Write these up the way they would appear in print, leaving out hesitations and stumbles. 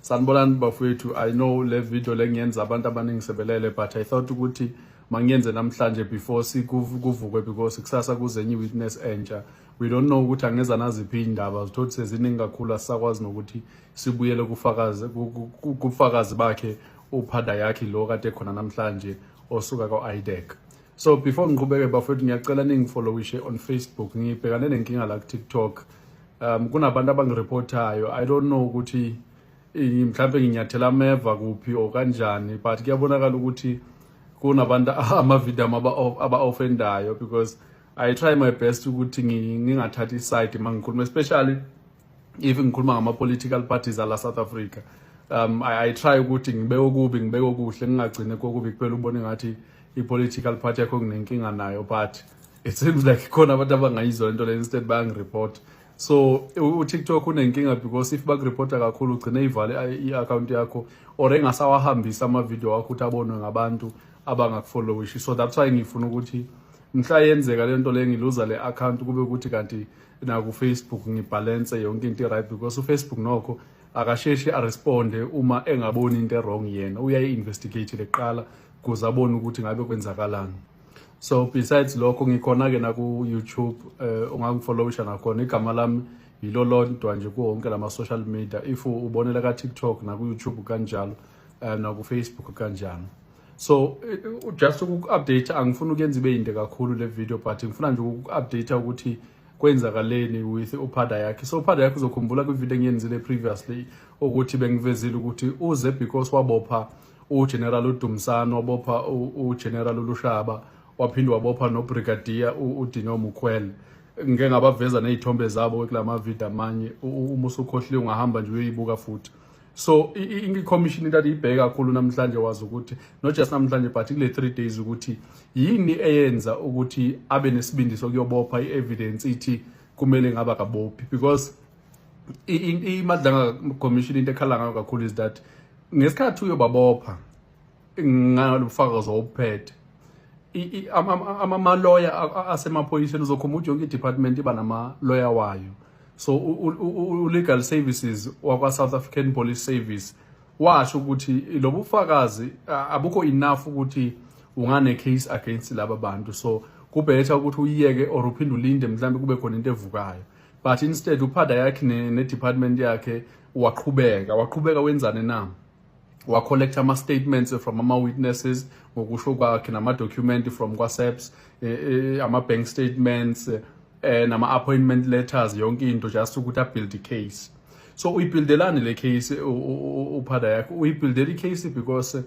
Sanibonani bafowethu. I know le video lengiyenza abantu abaningi sebelele, but I thought ukuthi mangiyenze namhlanje before sikuvukwe because kusasa kuzenye witness entsha. We don't know ukuthi angeza naziphi indaba zithothi seziningi kakhulu asakwazi nokuthi sibuyele kufakazi bakhe uphada yakhe lo kade khona namhlanje osuka kwa-IDEC. So before ngiqhubeke bafowethu ngiyacela ningifollowishe on Facebook. Ngibhekane nenkinga la ku-TikTok. Kunabantu abangireportayo. I don't know ukuthi mhlambe nginyathela ameva kuphi o kanjani, but kuyabonakala ukuthi kunabantu ama-video aba-offendayo because I try my best ukuthi ngingathathi side mangikhuluma, especially if ngikhuluma ngama-political parties ala South Africa. I try ukuthi ngibeke okubi ngibeke okuhle, ngingagcine kokubi kuphela ubone ngathi i-political party yakho nginenkinga nayo, but it seems like khona abantu abangayizwa lento le instead bayangireport. So uTikTok unenkinga because if bakureporta kakhulu ugcine ivale i-account yakho or engasawahambisa ama-video wakho ukuthi abonwe ngabantu abangakufollowishi. So that's why ngifuna ukuthi mhla yenzeka lento le ngiluza le account kube ukuthi kanti na ku Facebook ngibalance yonke into right, because uFacebook nokho akasheshi aresponde uma engaboni into wrong yena, uyayi-investigate leqala kuze abone ukuthi ngabe kwenzakalani. So besides lokho ngikhona ke na ku YouTube, ungangifollowisha nakhona, igama lami yilo lodwa nje ku wonke lama social media. If ubonela ka TikTok na ku YouTube kanjalo, na ku Facebook kanjalo. So just uku-update, angifuni ukuyenza ibe yinde kakhulu le video, but ngifuna nje uku-update ukuthi kwenzakaleni with uphada yakhe. So uphada yakhe uzokhumbula ku video engiyenzile previously ukuthi bengivezile ukuthi uze because wabopha uGeneral uDumsana, wabopha uGeneral uLushaba, waphinde wabopha noBrigadier uDino Mukwele. Ngeke ngabaveza nezithombe zabo kulama video amanye, uma usukhohliwe ungahamba nje uyibuka futhi. So i-commission into ibheka kakhulu namhlanje wazi ukuthi not just namhlanje but kule 3 days ukuthi yini eyenza ukuthi abe nesibindi sokuyobopha i-evidence ithi kumele ngaba kabophi, because imadlanga commission into ekhala ngayo kakhulu is that ngesikhathi uyobabopha ngalofakazi ophethe ama-lawyer asemaphoyiseni uzokhumbula yonke i-department iba nama-lawyer wayo. So legal services wakwa South African Police Service washo ukuthi lo bufakazi abukho enough ukuthi ungane case against laba bantu, so kubhetha ukuthi uyiyeke or uphinde ulinde mhlambe kube khona into evukayo. But instead uphada yakhe ne department yakhe waqhubeka wenzane na, wa collect ama statements from ama witnesses ngokusho kwakhe nama document from kwaSAPS, ama bank statements nama appointment letters, yonke into just ukuthi build the case. So uyibuildelani le case uphada yakhe? Uyibuildela i-case because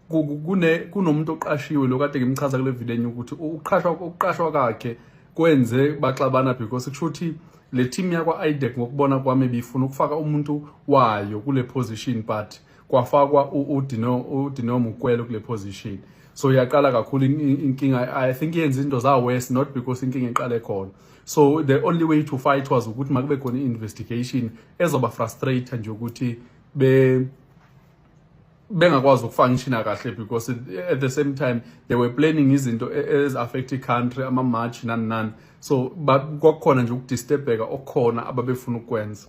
kunomuntu oqashiwe lo kade ngimchaza kule video ukuthi uqashwa kwakhe kwenze baxabana because kushuthi le team yakwa IDEC ngokubona kwami bifuna ukufaka umuntu wayo kule position, but kwafakwa uDino Mukwele kule position. So yaqala kakhulu inkinga. I think yenza into za worse not because inkinga iqale khona. So the only way to fight was ukuthi makube khona investigation ezoba frustrate nje ukuthi bengakwazi ukufunctiona kahle, because at the same time they were planning izinto as affect country, ama march nani. So kwakukhona nje ukudisturbeka okukhona ababefuna ukwenza.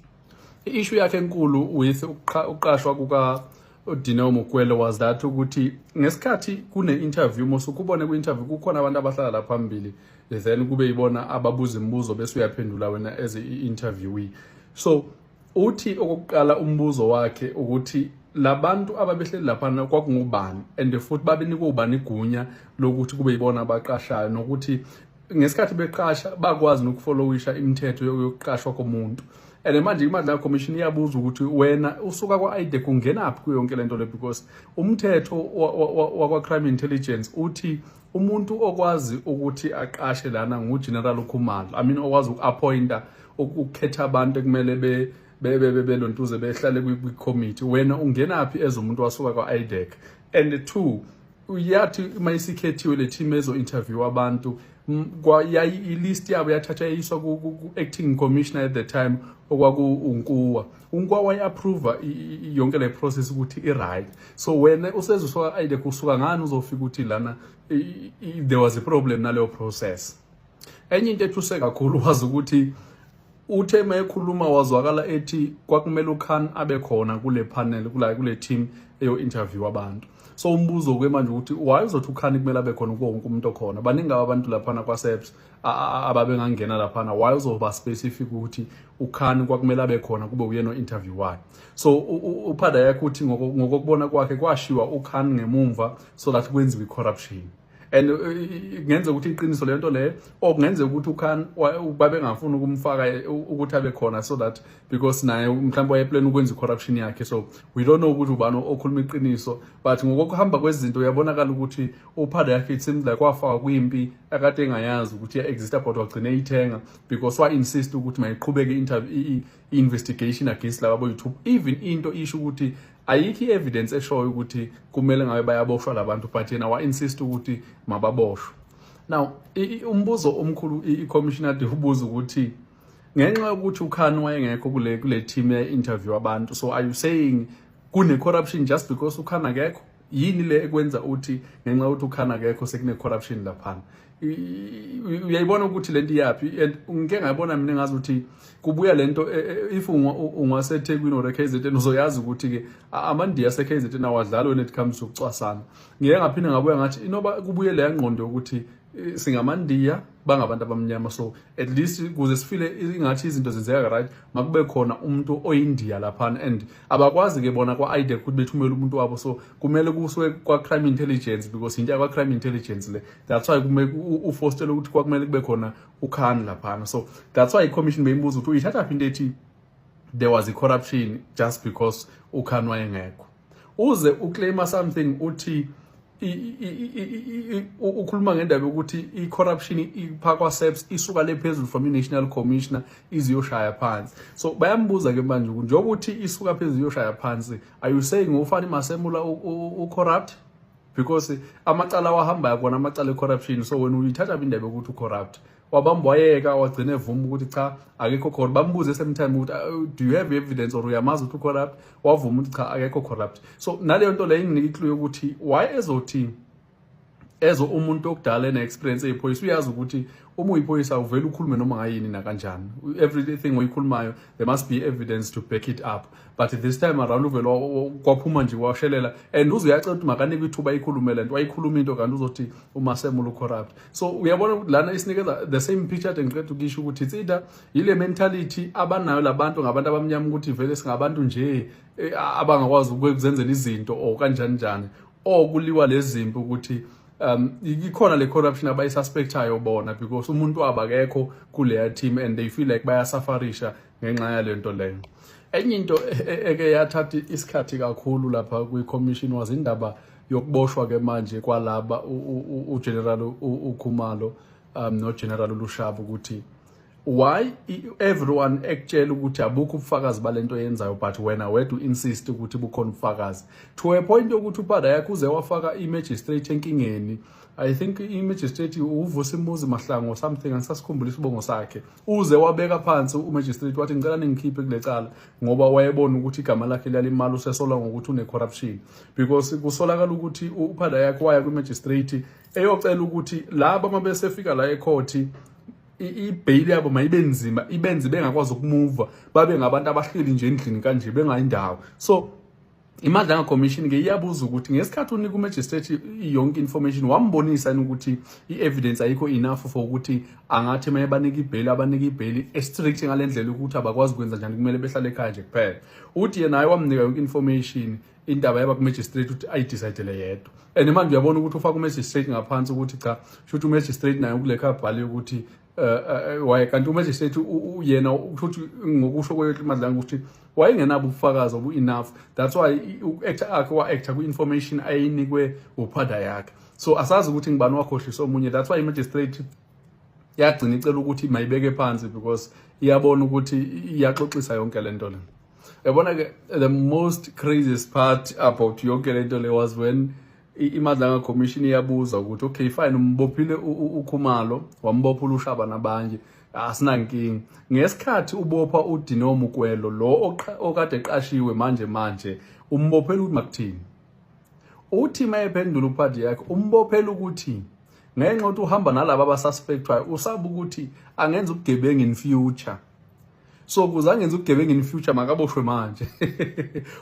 I-issue yakhe enkulu with uqashwa kuka Dino Mukwele was that ukuthi ngesikhathi kune interview mosukubone ku interview kukhona abantu abahlala la phambili, then kube yibona ababuza imibuzo bese uyaphendula wena as i-interviewee. So uthi okokuqala umbuzo wakhe ukuthi labantu ababehleli lapha kwakungubani and futhi babenika ubani igunya lokuthi kube yibona abaqashayo, nokuthi ngesikhathi beqasha bakwazi nokufollowisha imithetho yokuqashwa komuntu. And manje imadla commission iyabuza ukuthi wena usuka kwa-IDEC ungenaphi kuyo yonke lento le, because umthetho wakwa crime intelligence uthi umuntu okwazi ukuthi aqashe lana nguGeneral uKhumalo. I mean okwazi uku-appointa, ukukhetha abantu ekumele belontuze behlale kwi-committee. Wena ungenaphi as umuntu wasuka kwa-IDEC? And 2, uyathi mayisikhethiwe le team ezo-interview abantu ilist yabo yathatha yayiswa ku-acting commissioner at the time okwaku-Unkuwa. Unkuwa wayi-approve yonke le process ukuthi i-right. So wena usezusuka IDEC usuka ngani uzofika ukuthi lana there was a problem naleyo process. Enye into ethuse kakhulu wazi ukuthi uthe mayekhuluma wazwakala ethi kwakumele uKhan abe khona kule panel kule team eyo interview abantu. So umbuzo ke manje ukuthi why uzothi uKhan kumele abe khona wonke umuntu okhona. Baningi abantu laphana kwaSEPS ababengangena laphana, why uzoba specific ukuthi uKhan kwakumele abe khona kube uyena interview wakhe. So uphada yakhe uthi ngokubona kwakhe kwashiwa uKhan ngemumva so that kwenziwe corruption. And ngenze ukuthi iqiniso lento le okungenze ukuthi uKhan babengafuni ukumfaka ukuthi abe khona so that because naye mhlawumbe wayeplan ukwenza corruption yakhe. So we don't know ukuthi ubani okhuluma iqiniso, but ngokuhamba kwezinto uyabonakala ukuthi uphada yakhe it seems like wafaka kwimpi akade engayazi ukuthi ya exist but wagcine ithenga because wa insist ukuthi mayiqhubeke investigation against laba boYouTube. Even into isho ukuthi ayikho evidence eshoyo ukuthi kumele ngabe bayaboshwa labantu but yena wa insist ukuthi mababoshwe. Now umbuzo omkhulu iCommissioner de ubuza ukuthi ngenxa yokuthi uKhan wayengekho kule team ye interview abantu, so are you saying kune corruption just because uKhan akekho? Yini le ekwenza uthi ngenxa yokuthi uKhan akekho sekune corruption laphana? Uyayibona ukuthi lento iyapi? And ngeke ngayibona mina ngazi ukuthi kubuya lento if ungaseThekwini or eKZN uzoyazi ukuthi ke amandiya aseKZN awadlala when it comes to ukucwasana. Ngeke ngaphinde ngabuya ngathi inoba kubuye le ngqondo ukuthi singamandiya bangabantu abamnyama, so at least kuze sifile ingathi izinto zenzeka right makube khona umuntu oyindiya laphana and abakwazi ke bona kwa ID ukuthi bethumele umuntu wabo, so kumele kusuke kwa crime intelligence because into kwa crime intelligence le, that's why kumele ufostele ukuthi kwakumele kube khona uKhan laphana. So that's why iCommission beyimbuza ukuthi uyithatha phinde ethi there was a corruption just because uKhan wayengekho. Uze uclaima something uthi ukhuluma ngendaba ukuthi icorruption iphakwa SEPS isuka lephezulu from iNational Commissioner iziyoshaya phansi. So bayambuza ke manje ukuthi njengoba uthi isuka phezulu iyoshaya phansi, are you saying ufani Masemula ucorrupt? Because amacala wahamba yakona amacala ecorruption, so when uyithatha indaba ukuthi ucorrupt wabamba wayeka wagcine evuma ukuthi cha akekho khona. Bambuze sometime ukuthi do you have evidence or uyamazi ukuthi ucorrupt? Wavuma ukuthi cha akekho corrupt. So naleyo nto le inginika iclue ukuthi why ezothi umuntu okudala ene experience eyiphoyisa uyazi ukuthi uma uyiphoyisa uvela ukhulume noma ngayini na kanjani. Everything oyikhulumayo there must be evidence to back it up, but this time around uvela kwaphuma nje washelela and uzuyacela ukuthi makanike ithuba ikhulume lento wayikhuluma into kanti uzothi uMasemula ucorrupt. So uyabona ukuthi lana isinikeza the same picture engicela ukisho ukuthi it's either ile mentality abanayo labantu ngabantu abamnyama ukuthi vele singabantu nje abangakwazi ukuzenzela izinto or kanjani njani, okuliwa lezimpi ukuthi ikhona le corruption abayisuspectayo bona because umuntu abakekho kule team and they feel like bayasafarisha ngenxa yale nto leyo. Enye into eke yathatha isikhathi kakhulu lapha kwiCommission was indaba yokuboshwa ke manje kwalaba uGeneral uKhumalo noGeneral uLushaba ukuthi why everyone ekutshela ukuthi abukho ubufakazi balento yenzayo but wena wethu insist ukuthi bukhona ubufakazi to a point yokuthi uphada yakhe uze wafaka imagistrate enkingeni. I think imagistrate uVusimuzi Mahlangu or something angisasikhumbula isibongo sakhe, uze wabeka phansi umagistrate wathi ngicela ningikhiphe kule cala ngoba wayebona ukuthi igama lakhe liyalimala usesola ngokuthi une corruption because kusolakala ukuthi uphada yakhe waya kwimagistrate eyocela ukuthi laba mabesefika la ecourt ibail yabo mayibe nzima ibenze bengakwazi ukumove babe ngabantu abahleli nje endlini kanje bengayindawo. So iMadlanga Commission ke iyabuza ukuthi ngesikhathi unika umagistrate yonke information wambonisa ukuthi ievidence ayikho enough for ukuthi angathi mayebanika ibail abanika ibail strict ngalendlela ukuthi abakwazi ukwenza njani kumele behlale ekhaya nje kuphela. Uthi yena wamnika yonke information indaba yaba kumagistrate ukuthi ayidecide yedwa and manje uyabona ukuthi ufaka umagistrate ngaphansi ukuthi cha shothi umagistrate naye kulekha bhali ukuthi waye kanti umagistrate uyena ukuthi ngokusho kwethu iMadlanga ukuthi wayengenabo ubufakazi obu enough, that's why uactor akhe wa-actor ku-information ayinikwe uphada yakhe. So asazi ukuthi ngibani wakhohlisa omunye, that's why imagistrate yagcina icela ukuthi mayibeke phansi because iyabona ukuthi iyaxoxisa yonke lento le. Yabona ke the most craziest part about yonke lento le was when iMadlanga Commission iyabuza ukuthi okay fine umbophile uKhumalo wambopha uLushaba nabanye asinankingi, ngesikhathi ubopha uDino Mukwelo lo okade eqashiwe manje umbophela ukuthi makuthini. Uthi mayephendula uphadi yakhe umbophela ukuthi ngenxa ukuthi uhamba nalabo abasuspectwayo usaba ukuthi angenza ubugebengu in future. so kuze angenze ubugebengu in future makaboshwe manje.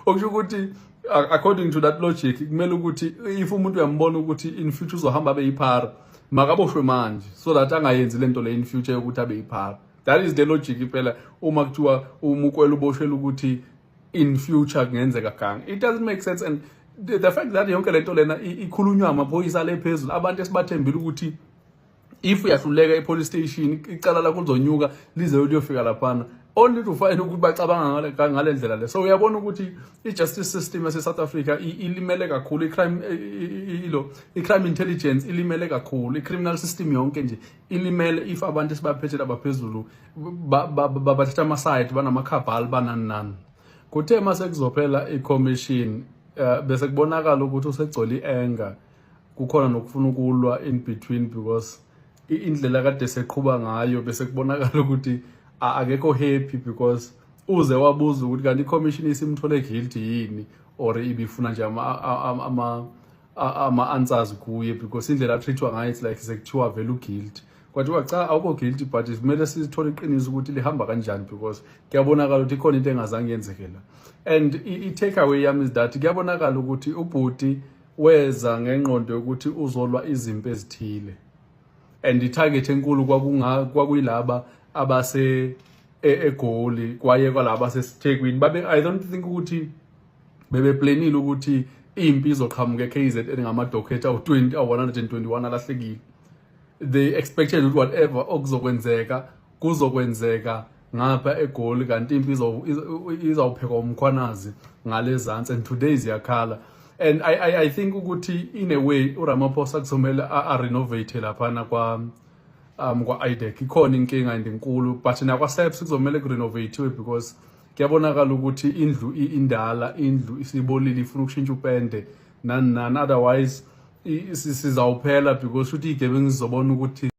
Okusho ukuthi according to that logic kumele ukuthi if umuntu uyambona ukuthi in future uzohamba abe yiphara makaboshwe manje so that angayenzi lento le in future yokuthi abe yiphara. That is the logic phela uma kuthiwa umukwela uboshwela ukuthi in future kungenzeka gang. It doesn't make sense, and the fact that yonke lento lena ikhulunywa amaphoyisa lephezulu abantu esibathembile ukuthi if uyahluleka e-police station icala lakho lizonyuka lize uyofika laphana only to find ukuthi bacabanga ngale ndlela le. So uyabona ukuthi i-justice system yase-South Africa ilimele kakhulu, i-crime intelligence ilimele kakhulu, i-criminal system yonke nje ilimele if abantu esibaphethela abaphezulu babathatha ama-side banamakhabhali banani. Kuthe mase kuzophela i-commission bese kubonakala ukuthi usegcola i-anger, kukhona nokufuna ukulwa in between because indlela kade seqhubha ngayo bese kubonakala ukuthi akekho happy because uze wabuza ukuthi kanti i-commission isimthole guilty yini or ibifuna nje ama-answers kuye because indlela treatwa ngayo it's like sekuthiwa vele u-guilty. Kwathiwa cha awukho guilty but kumele sithole iqiniso ukuthi lihamba kanjani because kuyabonakala ukuthi ikhona into engazange yenzeke la. And i-take away yami is that kuyabonakala ukuthi ubhuti weza ngengqondo yokuthi uzolwa izimpi ezithile, and i-target enkulu kwakuyilaba abase eGoli kwaye kwalaba aseThekwini. I don't think ukuthi bebeplanile ukuthi impi izoqhamuka eKZN ngamadocument awu-20 121 alahlekile. They expected ukuthi whatever kuzokwenzeka ngapha eGoli kanti impi izawuphekwa umkhwanazi ngalezansi, and today ziyakhala. And I think ukuthi in a way uRamaphosa kuzomela a-renovate laphana kwa-IDEC. Ikhona inkinga enkulu but nakwa-SAPS kuzomele ku-renovate because kuyabonakala ukuthi indlu isibolile ifuna ukushintsha upende nani otherwise sizawuphela because futhi igebengu zizobona ukuthi